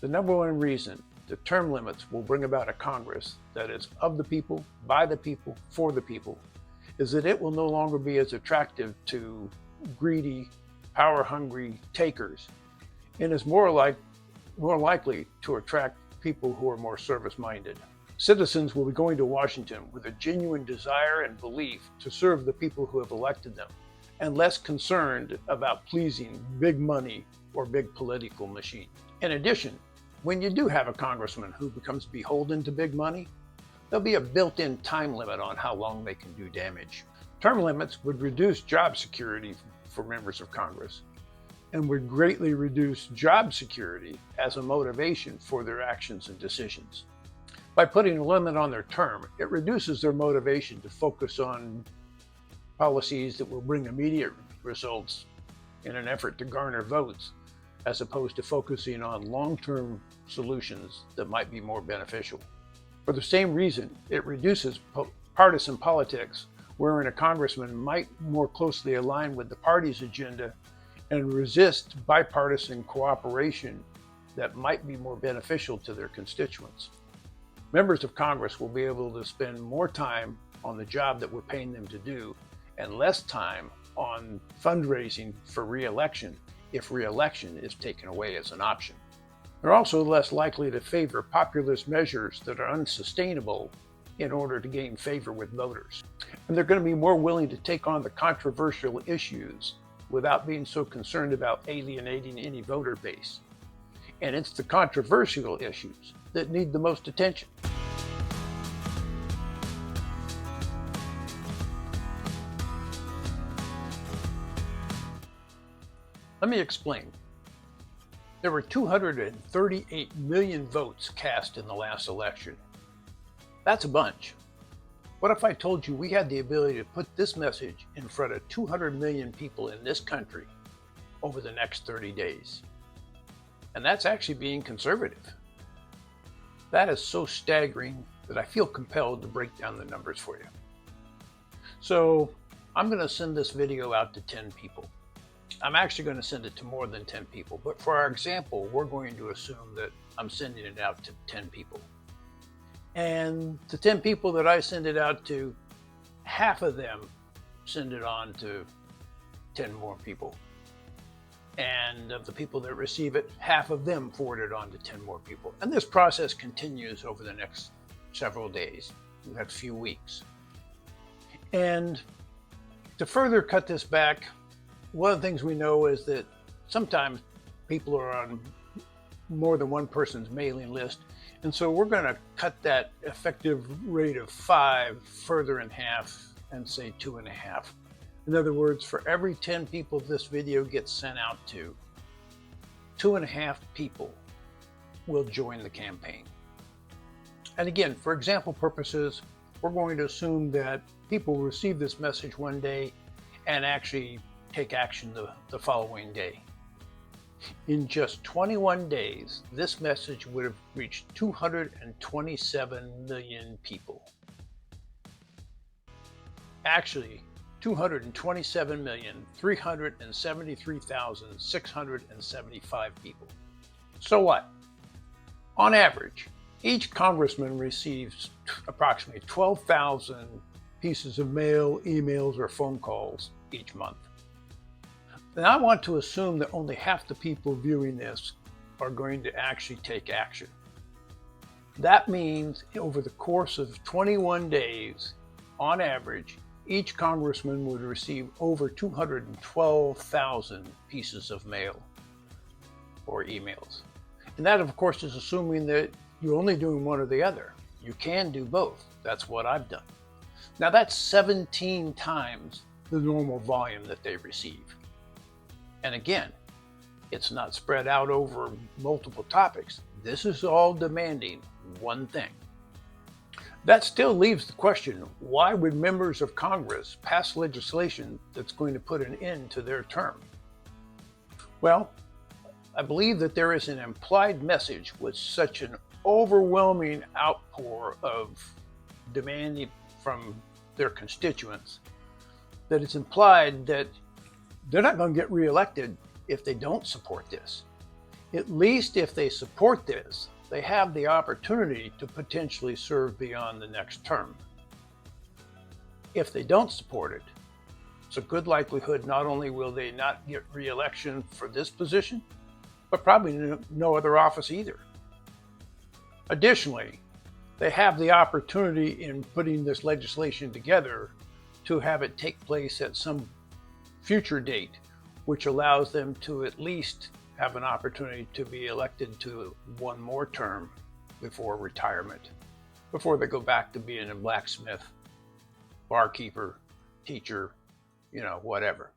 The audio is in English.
The number one reason that term limits will bring about a Congress that is of the people, by the people, for the people, is that it will no longer be as attractive to greedy, power-hungry takers, and is more likely to attract people who are more service-minded. Citizens will be going to Washington with a genuine desire and belief to serve the people who have elected them, and less concerned about pleasing big money or big political machine. In addition, when you do have a congressman who becomes beholden to big money, there'll be a built-in time limit on how long they can do damage. Term limits would reduce job security for members of Congress and would greatly reduce job security as a motivation for their actions and decisions. By putting a limit on their term, it reduces their motivation to focus on policies that will bring immediate results in an effort to garner votes, as opposed to focusing on long-term solutions that might be more beneficial. For the same reason, it reduces partisan politics, wherein a congressman might more closely align with the party's agenda and resist bipartisan cooperation that might be more beneficial to their constituents. Members of Congress will be able to spend more time on the job that we're paying them to do and less time on fundraising for re-election if re-election is taken away as an option. They're also less likely to favor populist measures that are unsustainable in order to gain favor with voters. And they're going to be more willing to take on the controversial issues without being so concerned about alienating any voter base. And it's the controversial issues that need the most attention. Let me explain. There were 238 million votes cast in the last election. That's a bunch. What if I told you we had the ability to put this message in front of 200 million people in this country over the next 30 days? And that's actually being conservative. That is so staggering that I feel compelled to break down the numbers for you. So I'm going to send this video out to 10 people. I'm actually going to send it to more than 10 people, but for our example, we're going to assume that I'm sending it out to 10 people. And the 10 people that I send it out to, half of them send it on to 10 more people. And of the people that receive it, half of them forward it on to 10 more people. And this process continues over the next several days, the next few weeks. And to further cut this back, one of the things we know is that sometimes people are on more than one person's mailing list. And so we're going to cut that effective rate of 5 further in half and say 2.5. In other words, for every 10 people this video gets sent out to, 2.5 people will join the campaign. And again, for example purposes, we're going to assume that people receive this message one day and actually take action the following day. In just 21 days, this message would have reached 227 million people. Actually, 227,373,675 people. So what? On average, each congressman receives approximately 12,000 pieces of mail, emails, or phone calls each month. Then I want to assume that only half the people viewing this are going to actually take action. That means over the course of 21 days, on average, each congressman would receive over 212,000 pieces of mail or emails. And that, of course, is assuming that you're only doing one or the other. You can do both. That's what I've done. Now, that's 17 times the normal volume that they receive. And again, it's not spread out over multiple topics. This is all demanding one thing. That still leaves the question, why would members of Congress pass legislation that's going to put an end to their term? Well, I believe that there is an implied message with such an overwhelming outpour of demanding from their constituents that it's implied that they're not going to get reelected if they don't support this. At least if they support this, they have the opportunity to potentially serve beyond the next term. If they don't support it, it's a good likelihood not only will they not get re-election for this position, but probably no other office either. Additionally, they have the opportunity in putting this legislation together to have it take place at some future date, which allows them to at least have an opportunity to be elected to one more term before retirement, before they go back to being a blacksmith, barkeeper, teacher, whatever.